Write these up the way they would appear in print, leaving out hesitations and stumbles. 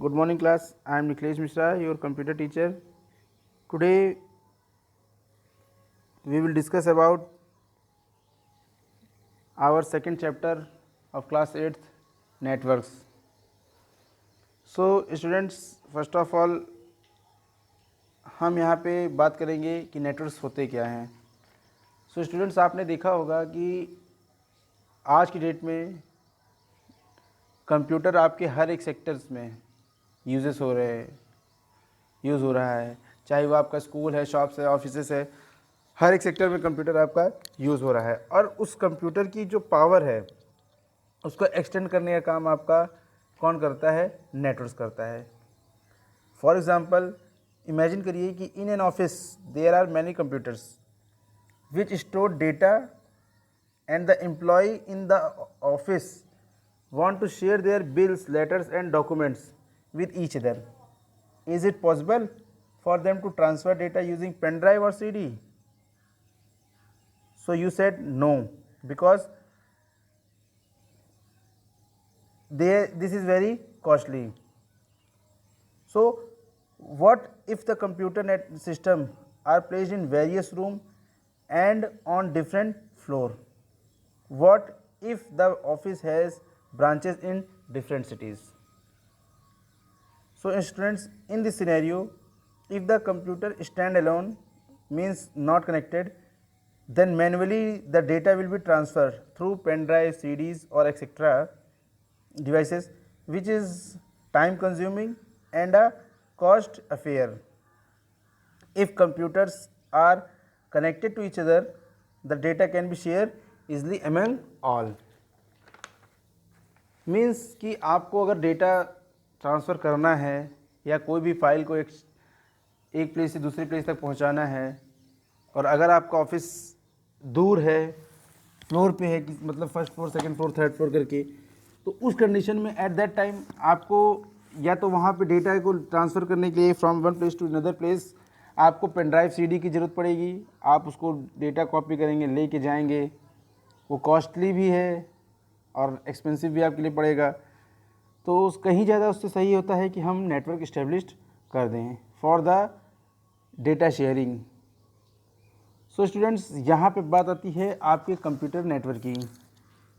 Good morning class. I am Nikhilesh Mishra, your computer teacher. Today we will discuss about our second chapter of class 8th, networks. So students, first of all हम यहाँ पे बात करेंगे कि networks होते क्या हैं. So students, आपने देखा होगा कि आज की डेट में कंप्यूटर आपके हर एक सेक्टर्स में यूज़ हो रहा है, चाहे वो आपका स्कूल है, शॉप्स है, ऑफिसेस है, हर एक सेक्टर में कंप्यूटर आपका यूज़ हो रहा है. और उस कंप्यूटर की जो पावर है उसको एक्सटेंड करने का काम आपका कौन करता है? नेटवर्क्स करता है. फॉर एग्जांपल, इमेजिन करिए कि in an office there are many computers which store data and the employee in the office want to share their bills, letters and documents with each other. Is it possible for them to transfer data using pen drive or CD? So you said no, because this is very costly. So what if the computer net system are placed in various room and on different floor? What if the office has branches in different cities? So students, in this scenario, if the computer stand alone, means not connected, then manually the data will be transferred through pen drive, CDs or etc. devices, which is time consuming and a cost affair. If computers are connected to each other, the data can be shared easily among all. Means कि आपको अगर data transfer करना है या कोई भी file को एक प्लेस से दूसरी प्लेस तक पहुंचाना है, और अगर आपका ऑफिस दूर है, फ्लोर पे है, कि मतलब first floor, second floor, third floor करके, तो उस कंडीशन में एट दैट टाइम आपको या तो वहाँ पे डेटा को ट्रांसफ़र करने के लिए from one place to another place आपको पेन ड्राइव, CD की ज़रूरत पड़ेगी. आप उसको डेटा कॉपी करेंगे, लेके जाएंगे, वो कॉस्टली भी है और एक्सपेंसिव भी आपके लिए पड़ेगा. तो कहीं ज़्यादा उससे सही होता है कि हम नेटवर्क इस्टेब्लिश्ड कर दें for the data sharing. So students, यहाँ पे बात आती है आपके कंप्यूटर नेटवर्किंग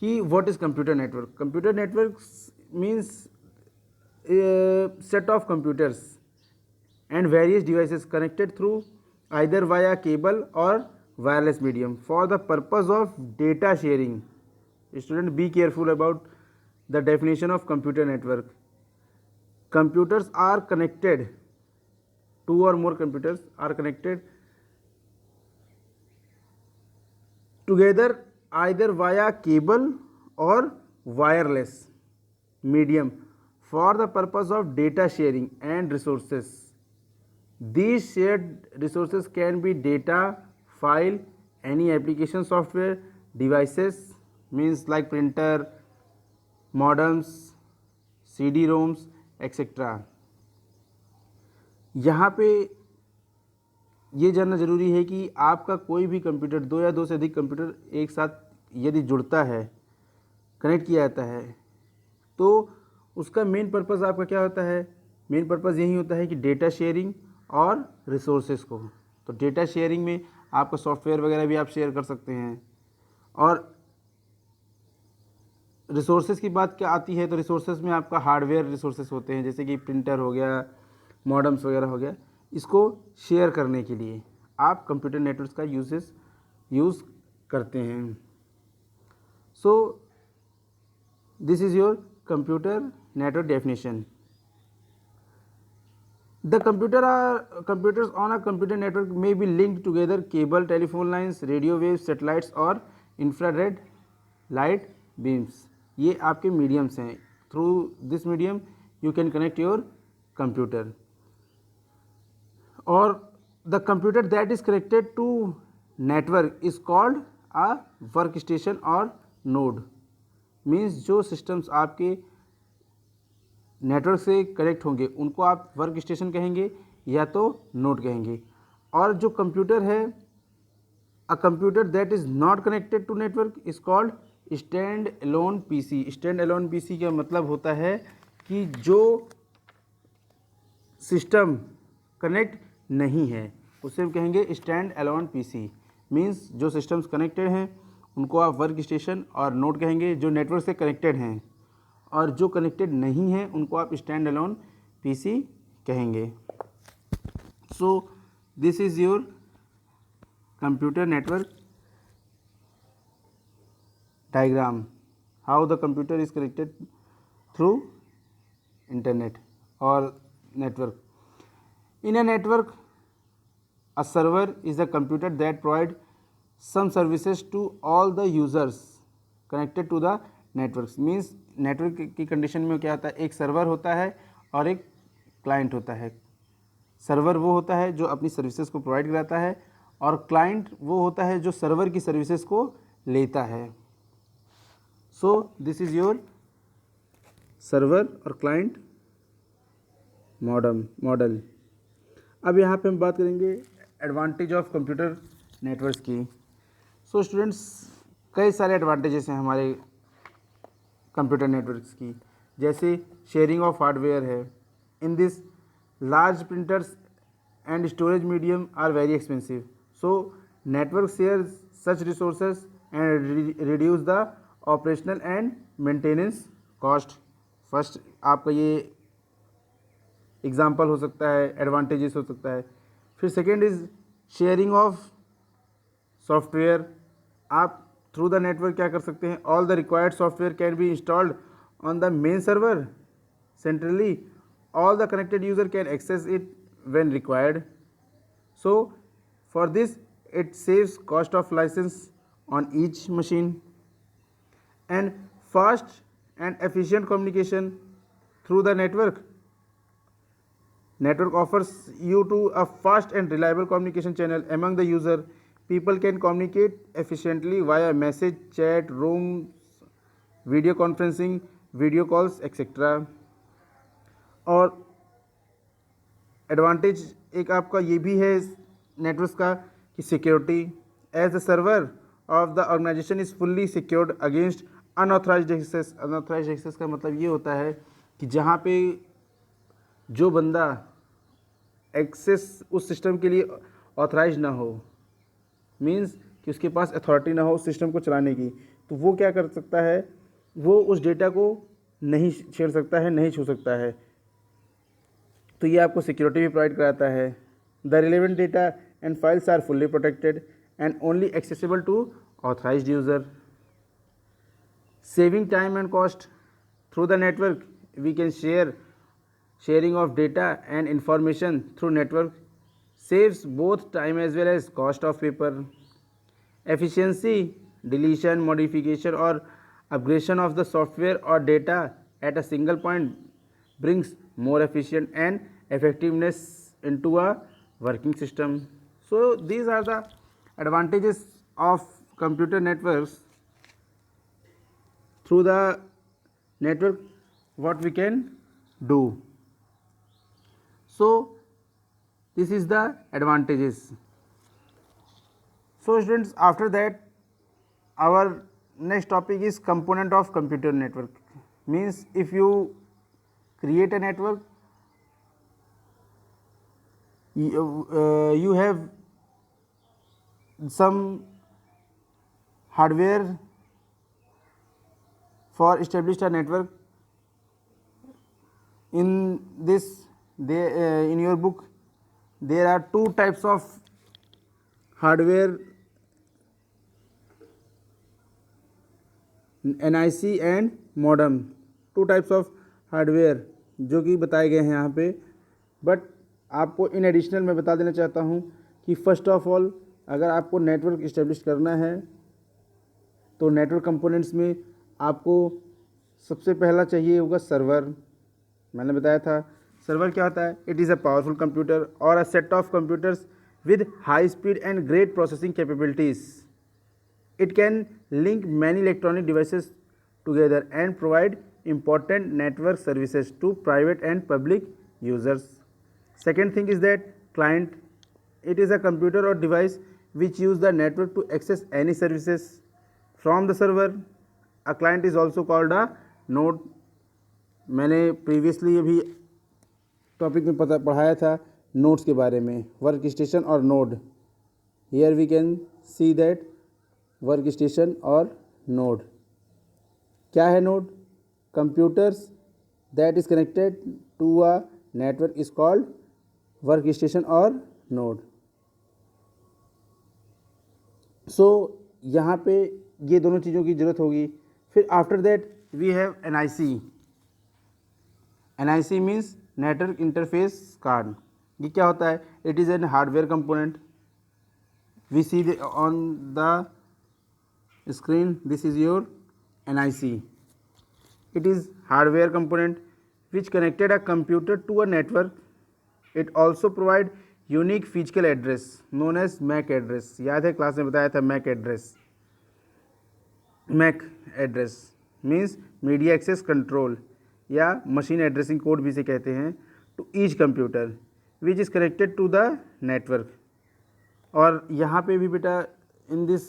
कि what is computer network. Computer network means set of computers and various devices connected through either via cable or wireless medium for the purpose of data sharing. Student, be careful about the definition of computer network. Computers are connected, two or more computers are connected together either via cable or wireless medium for the purpose of data sharing and resources. These shared resources can be data, file, any application software, devices, means like printer, modems, CD-ROMs, etc. यहाँ पे ये जानना ज़रूरी है कि आपका कोई भी कंप्यूटर, दो या दो से अधिक कंप्यूटर एक साथ यदि जुड़ता है, कनेक्ट किया जाता है, तो उसका मेन पर्पज़ आपका क्या होता है? मेन पर्पज़ यही होता है कि डेटा शेयरिंग और रिसोर्सेज को. तो डेटा शेयरिंग में आपका सॉफ्टवेयर वगैरह भी आप शेयर कर सकते हैं. और रिसोर्सेज की बात क्या आती है, तो रिसोर्सेज में आपका हार्डवेयर रिसोर्सेज होते हैं, जैसे कि प्रिंटर हो गया, मॉडम्स वगैरह हो गया. इसको शेयर करने के लिए आप कंप्यूटर नेटवर्क्स का यूज़ करते हैं. So this is your computer network definition. The computers on a computer network may be linked together cable, telephone lines, radio waves, satellites और infrared light beams. ये आपके मीडियम्स हैं. Through this medium you can connect your computer. और the computer that is connected to network is called a workstation or node. Means जो systems आपके network से connect होंगे उनको आप वर्क स्टेशन कहेंगे या तो नोड कहेंगे. और जो कंप्यूटर है, a computer that is not connected to network is called stand alone PC. Stand alone PC का मतलब होता है कि जो सिस्टम कनेक्ट नहीं है उसे हम कहेंगे स्टैंड अलोन पीसी। मींस जो सिस्टम्स कनेक्टेड हैं उनको आप वर्क स्टेशन और नोड कहेंगे, जो नेटवर्क से कनेक्टेड हैं, और जो कनेक्टेड नहीं हैं उनको आप स्टैंड अलोन पीसी कहेंगे। So this is your computer network diagram, how the computer is connected through internet or network. In a network, a server is a computer that provides some services to all the users connected to the networks. Means network की condition में क्या होता है, एक server होता है और एक क्लाइंट होता है। सर्वर वो होता है जो अपनी सर्विसेज को प्रोवाइड कराता है और क्लाइंट वो होता है जो सर्वर की सर्विसेज को लेता है। So this is your server और क्लाइंट मॉडल। अब यहाँ पे हम बात करेंगे एडवांटेज ऑफ कंप्यूटर नेटवर्क्स की। सो स्टूडेंट्स, कई सारे एडवांटेजेस हैं हमारे कंप्यूटर नेटवर्क्स की, जैसे शेयरिंग ऑफ हार्डवेयर है। In this large printers and storage medium are very expensive, so network share such resources and reduce the operational and maintenance cost. First आपका ये example हो सकता है, एडवांटेजेस हो सकता है। फिर second is sharing of software. आप थ्रू द नेटवर्क क्या कर सकते हैं, all the required software can be installed on the main server centrally, all the connected user can access it when required. So for this it saves cost of license on each machine and fast and efficient communication through the network. Network offers you to a fast and reliable communication channel among the user. People can communicate efficiently via message, chat, rooms, video conferencing, video calls, etc. और advantage एक आपका ये भी है network का कि security, as the server of the organization is fully secured against unauthorized access. Unauthorized access का मतलब ये होता है कि जहाँ पे जो बंदा एक्सेस उस सिस्टम के लिए ऑथराइज ना हो, मींस कि उसके पास अथॉरिटी ना हो उस सिस्टम को चलाने की, तो वो क्या कर सकता है, वो उस डेटा को नहीं छेड़ सकता है, नहीं छू सकता है। तो ये आपको सिक्योरिटी भी प्रोवाइड कराता है। The relevant data and files are fully protected and only accessible to authorized user. Saving time and cost. Through the network we can sharing of data and information through network saves both time as well as cost of paper. Efficiency, deletion, modification or upgradation of the software or data at a single point brings more efficient and effectiveness into a working system. So these are the advantages of computer networks. Through the network what we can do. So this is the advantages. So students, after that our next topic is component of computer network. Means if you create a network, you have some hardware for established a network. In this in your book there are two types of hardware, NIC and modem. To types of hardware जो कि बताए गए हैं यहाँ पे, but आपको in additional मैं बता देना चाहता हूँ कि फर्स्ट ऑफ ऑल अगर आपको नेटवर्क इस्टेब्लिश करना है तो नेटवर्क कंपोनेंट्स में आपको सबसे पहला चाहिए होगा सर्वर। मैंने बताया था सर्वर क्या होता है, it is a powerful computer और a set of computers with high speed and great processing capabilities. It can link many electronic devices together and provide important network services to private and public users. Second thing is that client, it is a computer or device which use the network to access any services from the server. A client is also called a node. मैंने previously ये भी topic में पढ़ाया था nodes के बारे में, work station और node. Here we can see that work station और नोड। क्या है node? Computers that is connected to a network is called work station और नोड। सो यहाँ पे ये दोनों चीज़ों की ज़रूरत होगी। फिर after that we have NIC। NIC means network interface card. ये क्या होता है? It is an hardware component. We see on the screen, this is your NIC. It is hardware component which connected a computer to a network. It also provide unique physical address known as MAC address. याद है class में बताया था MAC address. MAC address means media access control या machine addressing code भी इसे कहते हैं, to each computer which is connected to the network. और यहाँ पे भी बेटा इन दिस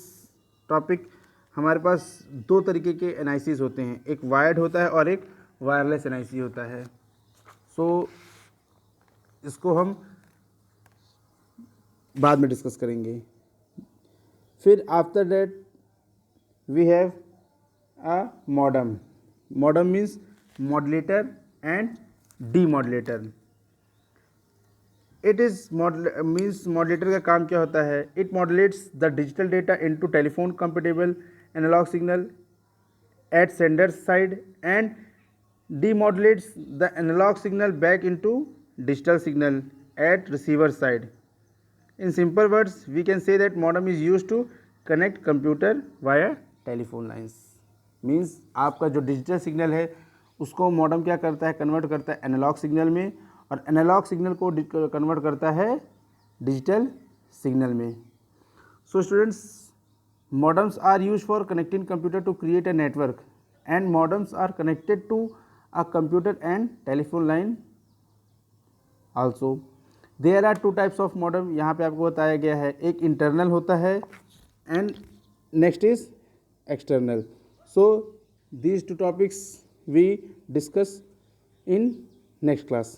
टॉपिक हमारे पास दो तरीके के NICs होते हैं, एक वायर्ड होता है और एक वायरलेस NIC होता है। सो इसको हम बाद में डिस्कस करेंगे। फिर after that we have a modem. Modem means modulator and demodulator. It is means modulator का काम क्या होता है? It modulates the digital data into telephone compatible analogue signal at sender side and demodulates the analogue signal back into digital signal at receiver side. In simple words, we can say that modem is used to connect computer via telephone lines. Means आपका जो digital signal है उसको modem क्या करता है? Convert करता है analogue signal में, और एनालॉग सिग्नल को कन्वर्ट करता है डिजिटल सिग्नल में। So students, modems are used for connecting computer to create a network, and modems are connected to a computer and telephone line also. There are two types of modem, यहाँ पे आपको बताया गया है। एक internal होता है and next is external. So these two topics we discuss in next class.